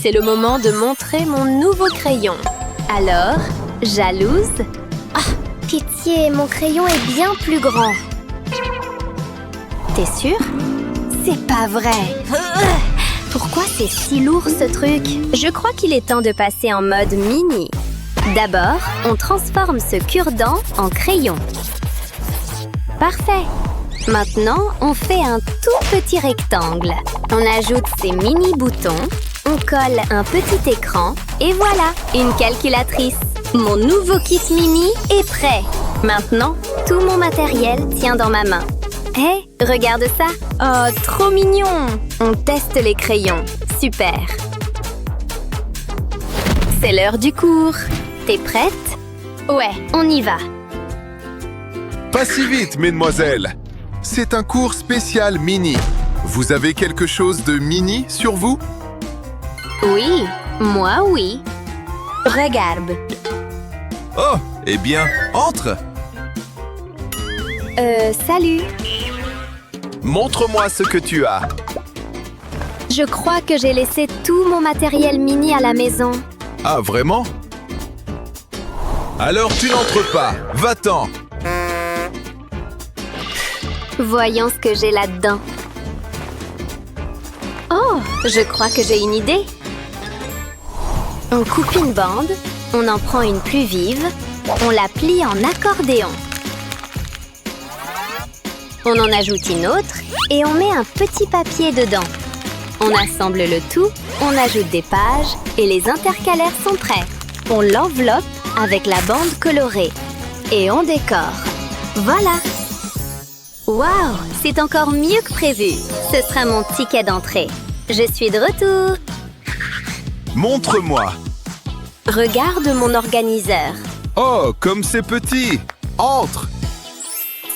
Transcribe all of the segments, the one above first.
C'est le moment de montrer mon nouveau crayon. Alors, jalouse? Ah, pitié, mon crayon est bien plus grand. T'es sûre? C'est pas vrai. Pourquoi c'est si lourd ce truc? Je crois qu'il est temps de passer en mode mini. D'abord, on transforme ce cure-dent en crayon. Parfait! Maintenant, on fait un tout petit rectangle. On ajoute ces mini boutons, on colle un petit écran et voilà, une calculatrice. Mon nouveau kit mini est prêt. Maintenant, tout mon matériel tient dans ma main. Hé, regarde ça! Oh, trop mignon! On teste les crayons. Super! C'est l'heure du cours. T'es prête? Ouais, on y va. Pas si vite, mesdemoiselles. C'est un cours spécial mini. Vous avez quelque chose de mini sur vous? Oui, moi oui. Regarde. Oh, eh bien, entre! Salut. Montre-moi ce que tu as. Je crois que j'ai laissé tout mon matériel mini à la maison. Ah, vraiment? Alors tu n'entres pas. Va-t'en. Voyons ce que j'ai là-dedans. Oh, je crois que j'ai une idée. On coupe une bande, on en prend une plus vive, on la plie en accordéon. On en ajoute une autre et on met un petit papier dedans. On assemble le tout, on ajoute des pages et les intercalaires sont prêts. On l'enveloppe avec la bande colorée et on décore. Voilà! Waouh! C'est encore mieux que prévu. Ce sera mon ticket d'entrée. Je suis de retour. Montre-moi. Regarde mon organiseur. Oh, comme c'est petit. Entre.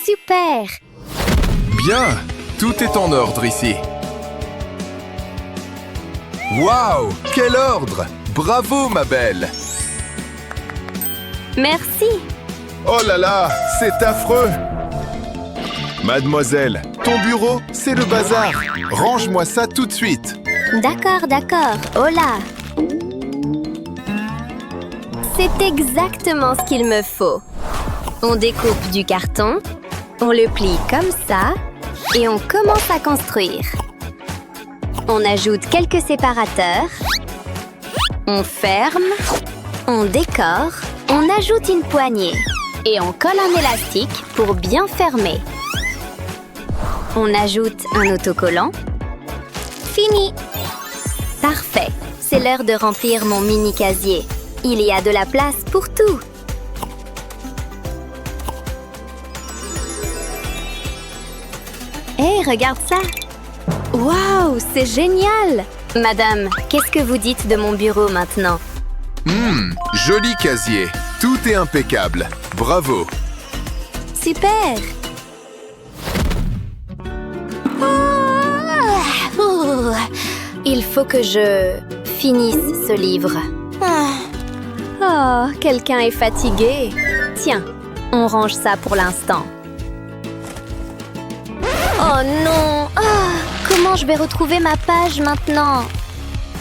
Super! Bien, tout est en ordre ici. Waouh, quel ordre! Bravo, ma belle! Merci! Oh là là, c'est affreux! Mademoiselle, ton bureau, c'est le bazar. Range-moi ça tout de suite. D'accord, d'accord. Oh là! C'est exactement ce qu'il me faut. On découpe du carton, on le plie comme ça et on commence à construire. On ajoute quelques séparateurs, on ferme, on décore, on ajoute une poignée et on colle un élastique pour bien fermer. On ajoute un autocollant. Fini! Parfait! C'est l'heure de remplir mon mini casier. Il y a de la place pour tout. Hé, regarde ça! Waouh, c'est génial! Madame, qu'est-ce que vous dites de mon bureau maintenant? Joli casier. Tout est impeccable. Bravo. Super! Il faut que je finisse ce livre. Oh, quelqu'un est fatigué. Tiens, on range ça pour l'instant. Oh non! Comment je vais retrouver ma page maintenant?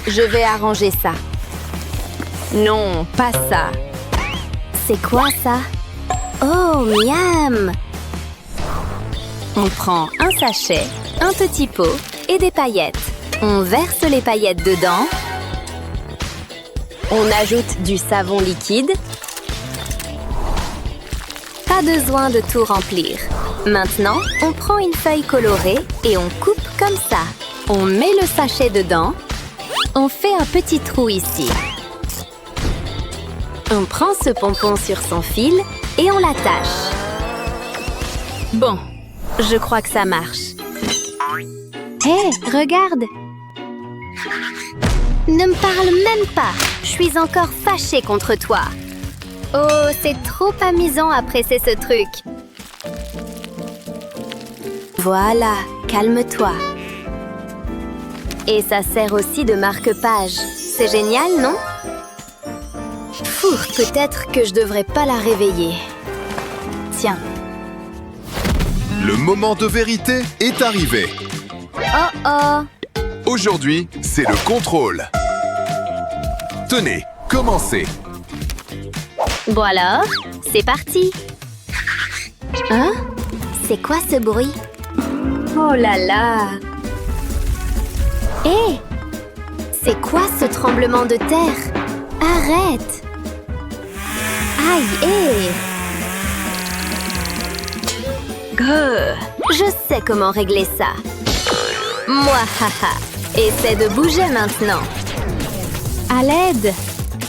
Je vais arranger ça. Non, pas ça. C'est quoi ça? Oh, miam! On prend un sachet, un petit pot et des paillettes. On verse les paillettes dedans. On ajoute du savon liquide. Pas besoin de tout remplir. Maintenant, on prend une feuille colorée et on coupe comme ça. On met le sachet dedans. On fait un petit trou ici. On prend ce pompon sur son fil et on l'attache. Bon, je crois que ça marche. Hé, regarde! Ne me parle même pas! Je suis encore fâchée contre toi. Oh, c'est trop amusant à presser ce truc. Voilà, calme-toi. Et ça sert aussi de marque-page. C'est génial, non? Fou, peut-être que je devrais pas la réveiller. Tiens. Le moment de vérité est arrivé. Oh oh! Aujourd'hui, c'est le contrôle. Tenez, commencez. Bon alors, c'est parti. Hein? C'est quoi ce bruit? Oh là là! Hé! C'est quoi ce tremblement de terre? Arrête! Aïe, hé! Je sais comment régler ça. Moi, haha. Essaie de bouger maintenant. À l'aide.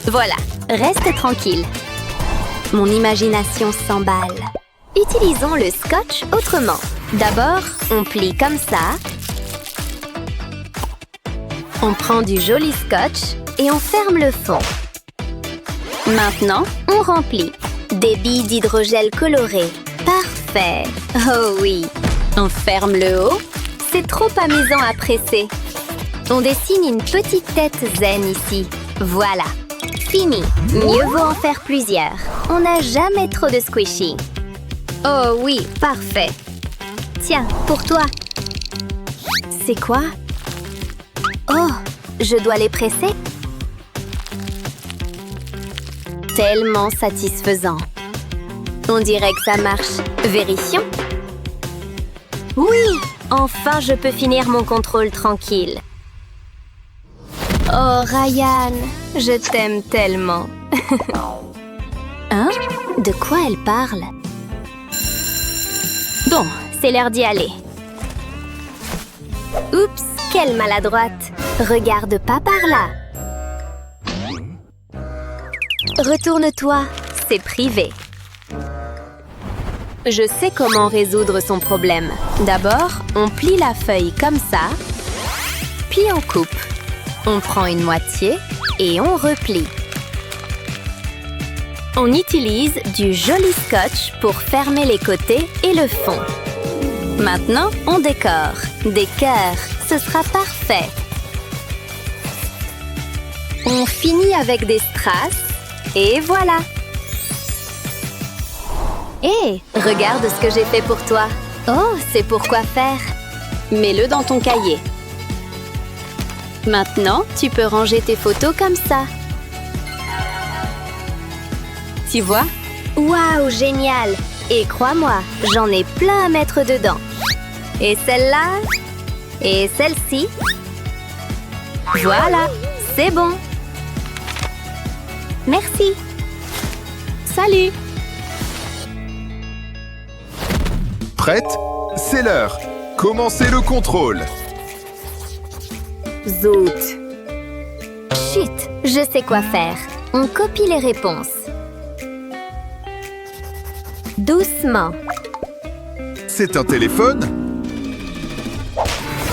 Voilà, reste tranquille. Mon imagination s'emballe. Utilisons le scotch autrement. D'abord, on plie comme ça. On prend du joli scotch et on ferme le fond. Maintenant, on remplit. Des billes d'hydrogel colorées. Parfait. Oh oui. On ferme le haut. C'est trop amusant à presser. On dessine une petite tête zen ici. Voilà. Fini. Mieux vaut en faire plusieurs. On n'a jamais trop de squishy. Oh oui, parfait. Tiens, pour toi. C'est quoi? Oh, je dois les presser? Tellement satisfaisant. On dirait que ça marche. Vérifions. Oui, enfin je peux finir mon contrôle tranquille. Oh Ryan, je t'aime tellement. Hein? De quoi elle parle? Bon, c'est l'heure d'y aller. Oups, quelle maladroite. Regarde pas par là. Retourne-toi, c'est privé. Je sais comment résoudre son problème. D'abord, on plie la feuille comme ça, puis on coupe. On prend une moitié et on replie. On utilise du joli scotch pour fermer les côtés et le fond. Maintenant, on décore. Des cœurs, ce sera parfait. On finit avec des strass et voilà. Hé, regarde ce que j'ai fait pour toi. Oh, c'est pour quoi faire. Mets-le dans ton cahier. Maintenant, tu peux ranger tes photos comme ça. Tu vois? Waouh, génial! Et crois-moi, j'en ai plein à mettre dedans. Et celle-là? Et celle-ci? Voilà, c'est bon. Merci. Salut! Prête? C'est l'heure. Commencez le contrôle. Zout. Chut, je sais quoi faire. On copie les réponses. Doucement. C'est un téléphone?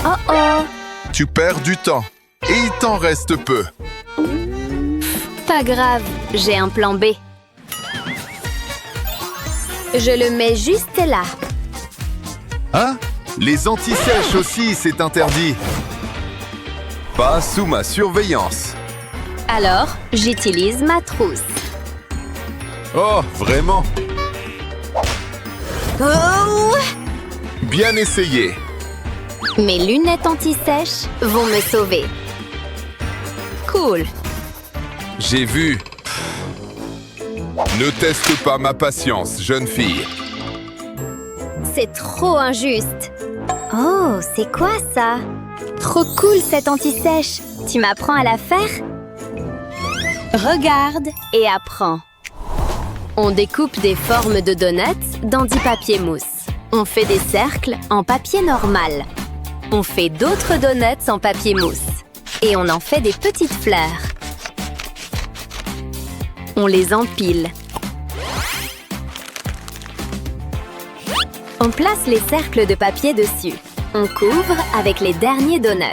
Oh oh. Tu perds du temps. Et il t'en reste peu. Pas grave, j'ai un plan B. Je le mets juste là. Hein? Les anti-sèches aussi, c'est interdit. Pas sous ma surveillance. Alors, j'utilise ma trousse. Oh, vraiment? Oh! Bien essayé. Mes lunettes anti-sèches vont me sauver. Cool. J'ai vu. Ne teste pas ma patience, jeune fille. C'est trop injuste. Oh, c'est quoi ça? Trop cool cette anti-sèche. Tu m'apprends à la faire? Regarde et apprends. On découpe des formes de donuts dans du papier mousse. On fait des cercles en papier normal. On fait d'autres donuts en papier mousse. Et on en fait des petites fleurs. On les empile. On place les cercles de papier dessus. On couvre avec les derniers donuts.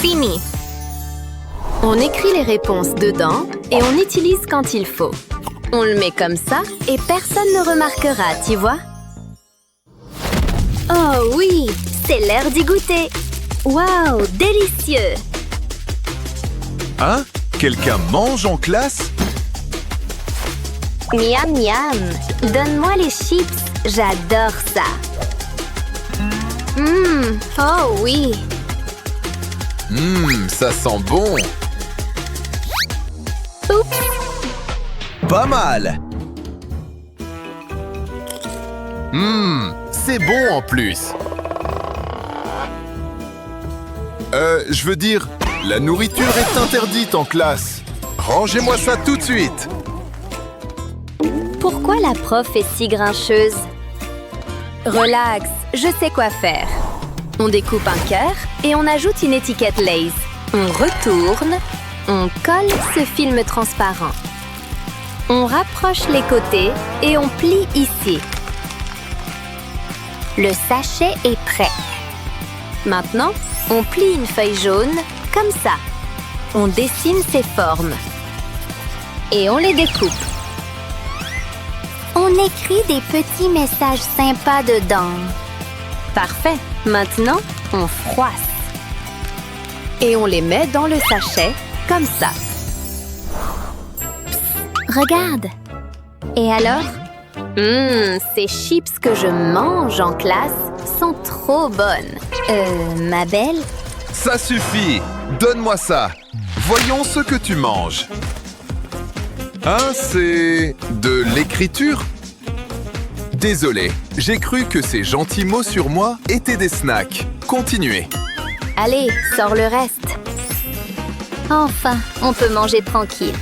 Fini! On écrit les réponses dedans et on utilise quand il faut. On le met comme ça et personne ne remarquera, tu vois? Oh oui! C'est l'heure d'y goûter! Waouh! Délicieux! Hein? Quelqu'un mange en classe? Miam miam! Donne-moi les chips! J'adore ça! Oh oui! Ça sent bon. Oups. Pas mal. C'est bon en plus. Je veux dire, la nourriture est interdite en classe. Rangez-moi ça tout de suite. Pourquoi la prof est si grincheuse? Relax, je sais quoi faire. On découpe un cœur et on ajoute une étiquette Lay's. On retourne, on colle ce film transparent. On rapproche les côtés et on plie ici. Le sachet est prêt. Maintenant, on plie une feuille jaune comme ça. On dessine ses formes. Et on les découpe. On écrit des petits messages sympas dedans. Parfait. Maintenant, on froisse. Et on les met dans le sachet comme ça. Regarde. Et alors? Ces chips que je mange en classe sont trop bonnes. Ma belle? Ça suffit. Donne-moi ça. Voyons ce que tu manges. Ah, c'est de l'écriture? Désolé, j'ai cru que ces gentils mots sur moi étaient des snacks. Continuez. Allez, sors le reste. Enfin, on peut manger tranquille.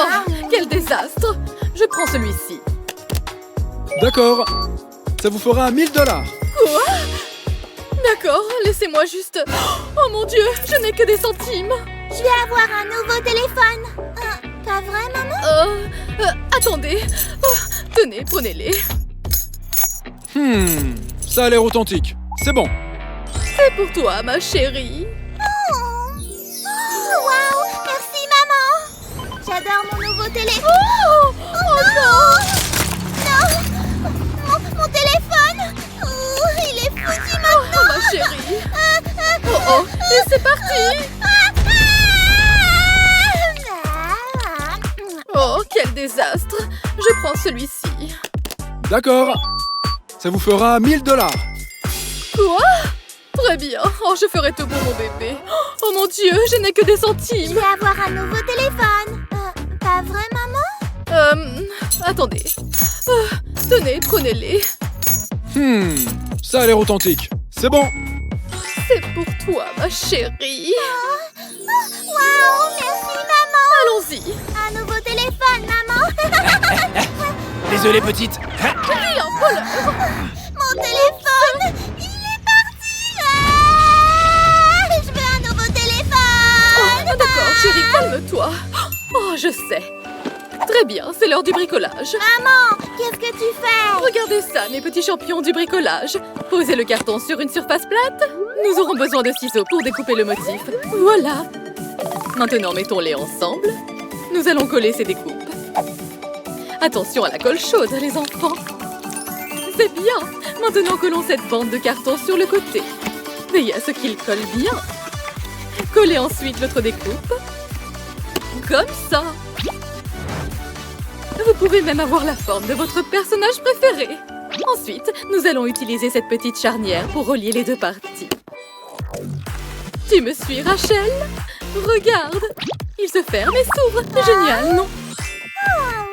Oh, quel désastre! Je prends celui-ci. D'accord. Ça vous fera 1000 $. Quoi? D'accord, laissez-moi juste... Oh mon Dieu, je n'ai que des centimes. Je vais avoir un nouveau téléphone. Pas vrai, maman? Attendez. Oh, tenez, prenez-les. Ça a l'air authentique. C'est bon. C'est pour toi, ma chérie. Waouh! Merci, maman! J'adore mon nouveau téléphone. Oh non! Non! Mon téléphone! Il est foutu maintenant! Oh, ma chérie. Oh, et c'est parti! Oh, quel désastre! Je prends celui-ci. D'accord. Ça vous fera 1000 $. Quoi? Très bien. Oh, je ferai tout pour mon bébé. Oh mon Dieu, je n'ai que des Je centimes. vais avoir un nouveau téléphone. Pas vrai, maman? Attendez. Tenez, prenez-les. Ça a l'air authentique. C'est bon. C'est pour toi, ma chérie. Waouh! Merci, maman! Allons-y. Un nouveau téléphone, maman! Désolé, petite. Vilain voleur. Mon téléphone! Il est parti! Je veux un nouveau téléphone! D'accord, chérie, calme-toi. Oh, je sais. Très bien, c'est l'heure du bricolage. Maman, qu'est-ce que tu fais? Regardez ça, mes petits champions du bricolage. Posez le carton sur une surface plate. Nous aurons besoin de ciseaux pour découper le motif. Voilà. Maintenant, mettons-les ensemble. Nous allons coller ces découpes. Attention à la colle chaude, les enfants. C'est bien. Maintenant, collons cette bande de carton sur le côté. Veillez à ce qu'il colle bien. Collez ensuite l'autre découpe. Comme ça. Vous pouvez même avoir la forme de votre personnage préféré. Ensuite, nous allons utiliser cette petite charnière pour relier les deux parties. Tu me suis, Rachel? Regarde. Il se ferme et s'ouvre. Génial, non?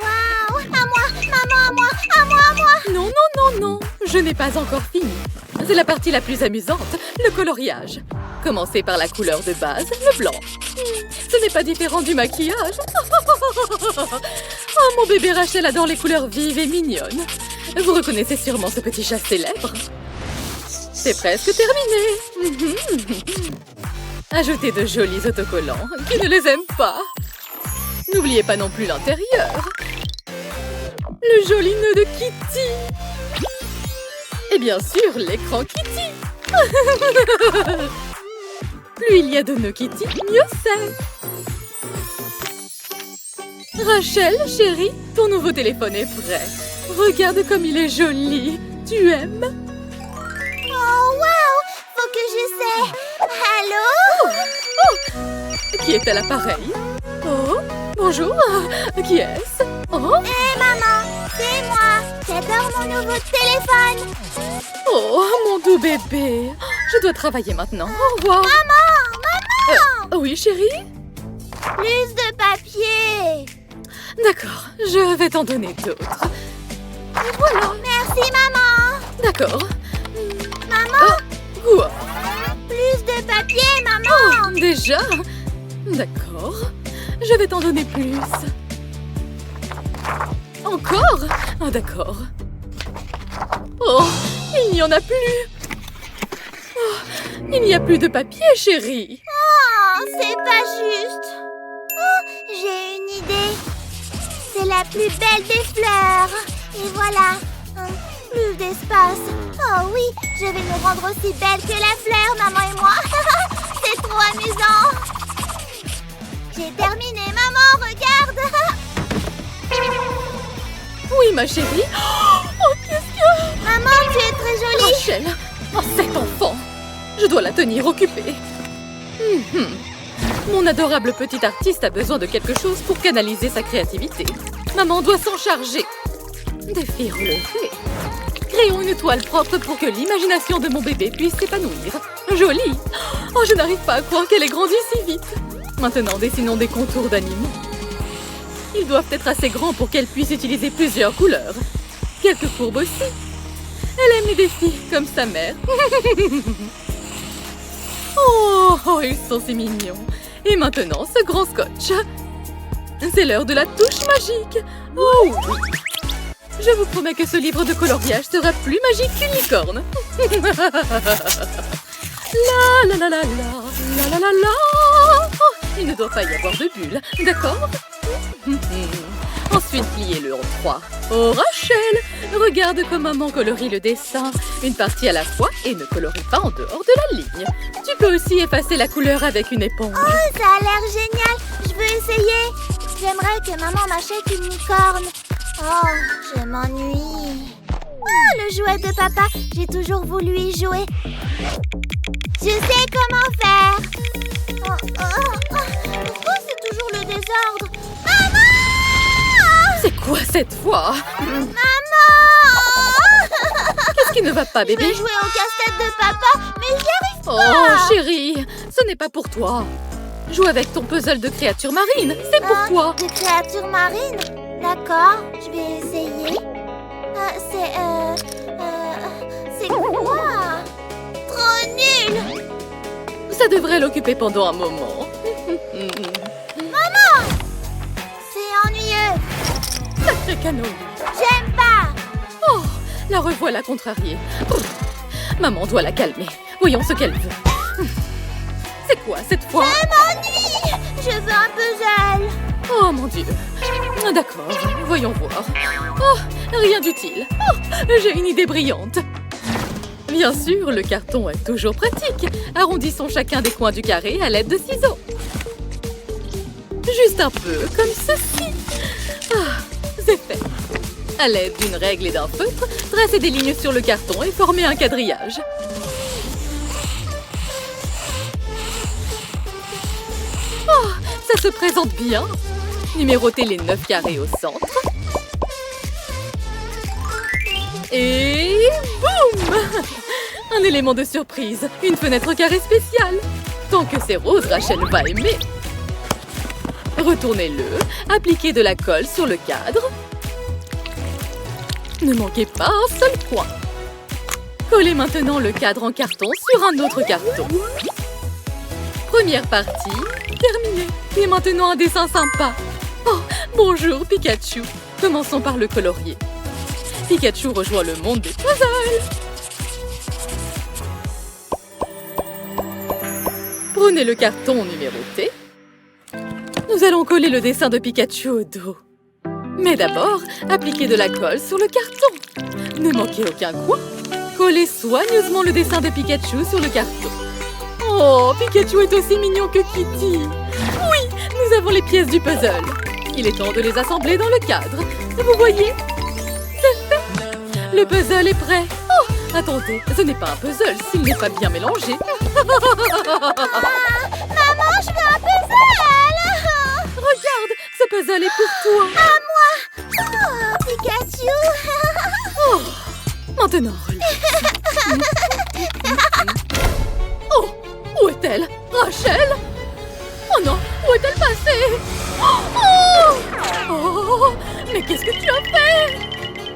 Waouh! À moi! Maman, à moi! À moi, à moi! Non, non, non, non. Je n'ai pas encore fini. C'est la partie la plus amusante, le coloriage. Commencez par la couleur de base, le blanc. Ce n'est pas différent du maquillage. Oh, mon bébé Rachel adore les couleurs vives et mignonnes. Vous reconnaissez sûrement ce petit chat célèbre. C'est presque terminé. Ajoutez de jolis autocollants. Qui ne les aime pas? N'oubliez pas non plus l'intérieur. Le joli nœud de Kitty. Et bien sûr, l'écran Kitty. Plus il y a de nœuds Kitty, mieux c'est. Rachel, chérie, ton nouveau téléphone est prêt. Regarde comme il est joli. Tu aimes? Oh, waouh! Faut que j'essaie. Allô? Qui est à l'appareil? Oh, bonjour. Qui est-ce? Oh, Hé, maman, c'est moi. J'adore mon nouveau téléphone. oh, mon doux bébé. Je dois travailler maintenant. Au revoir. Maman, Oui, chérie? plus de papier. D'accord, je vais t'en donner d'autres. Et voilà. Merci, maman. D'accord. Maman, Quoi? plus de papier, maman. Déjà? D'accord. Je vais t'en donner plus. Encore? Ah, d'accord. Oh, il n'y en a plus. Oh, il n'y a plus de papier, chérie. Oh, c'est pas juste. Oh, j'ai une idée. C'est la plus belle des fleurs. Et voilà, plus d'espace. Oh oui, je vais nous rendre aussi belles que la fleur, maman et moi. C'est trop amusant. J'ai terminé, maman, regarde. Oui, ma chérie. Oh, qu'est-ce que... Maman, tu es très jolie. Rachel! Oh, cet enfant! Je dois la tenir occupée. Mon adorable petit artiste a besoin de quelque chose pour canaliser sa créativité. Maman doit s'en charger. Défi relevé. Créons une toile propre pour que l'imagination de mon bébé puisse s'épanouir. Jolie! Oh, je n'arrive pas à croire qu'elle ait grandi si vite. Maintenant, dessinons des contours d'animaux. Ils doivent être assez grands pour qu'elle puisse utiliser plusieurs couleurs. Quelques courbes aussi. Elle aime les défis, comme sa mère. Oh, ils sont si mignons. Et maintenant, ce grand scotch. C'est l'heure de la touche magique. Oh oui. Je vous promets que ce livre de coloriage sera plus magique qu'une licorne. La la la la la la la la la. Oh, il ne doit pas y avoir de bulles, d'accord? Ensuite, pliez-le en 3. Oh, Rachel, regarde comme maman colorie le dessin. Une partie à la fois et ne colorie pas en dehors de la ligne. Tu peux aussi effacer la couleur avec une éponge. Oh, ça a l'air génial. Je veux essayer. J'aimerais que maman m'achète une licorne. Oh, je m'ennuie. Oh, le jouet de papa. J'ai toujours voulu y jouer. Je sais comment faire. Pourquoi c'est toujours le désordre? Maman! C'est quoi cette fois? Maman! Qu'est-ce qui ne va pas, Je bébé? veux jouer au casse-tête de papa, mais j'y arrive Oh, pas. chérie, ce n'est pas pour toi. Joue avec ton puzzle de créatures marines, c'est pour toi. Des créatures marines? D'accord, je vais essayer. C'est quoi? Trop nul! Ça devrait l'occuper pendant un moment. C'est ennuyeux. Sacré canon. J'aime pas. Oh, la revoilà contrariée. Oh, maman doit la calmer. Voyons ce qu'elle veut. C'est quoi cette fois? Je m'ennuie. Je veux un puzzle. Oh mon Dieu. D'accord, voyons voir. Oh, rien d'utile. Oh, j'ai une idée brillante. Bien sûr, le carton est toujours pratique. Arrondissons chacun des coins du carré à l'aide de ciseaux. Juste un peu, comme ceci. Ah, c'est fait. À l'aide d'une règle et d'un feutre, tracez des lignes sur le carton et formez un quadrillage. Oh, ça se présente bien. Numérotez les 9 carrés au centre. Et boum! Un élément de surprise, une fenêtre carrée spéciale. Tant que c'est rose, Rachel va aimer. Retournez-le, appliquez de la colle sur le cadre. Ne manquez pas un seul coin. Collez maintenant le cadre en carton sur un autre carton. Première partie, terminée. Et maintenant un dessin sympa. Oh, bonjour Pikachu. Commençons par le colorier. Pikachu rejoint le monde des puzzles. Prenez le carton numéroté. Nous allons coller le dessin de Pikachu au dos. Mais d'abord, appliquez de la colle sur le carton. Ne manquez aucun coin. Collez soigneusement le dessin de Pikachu sur le carton. Oh, Pikachu est aussi mignon que Kitty. Oui, nous avons les pièces du puzzle. Il est temps de les assembler dans le cadre. Vous voyez? C'est fait. Le puzzle est prêt. Oh, attendez, ce n'est pas un puzzle s'il n'est pas bien mélangé. Maman, je veux un puzzle. Regarde, ce puzzle est pour toi. À moi. Maintenant, relax. Oh, où est-elle? Rachel? Oh non, où est-elle passée? Oh, oh, mais qu'est-ce que tu as fait?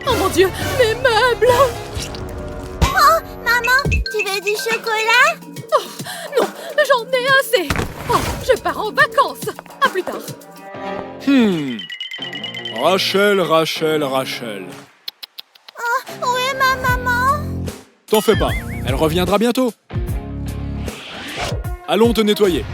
Oh mon Dieu, mes meubles! Oh, maman, tu veux du chocolat? Oh, non, j'en ai assez. Oh, je pars en vacances. À plus tard. Rachel, Rachel, Rachel. Oh, où est ma maman? T'en fais pas, elle reviendra bientôt. Allons te nettoyer.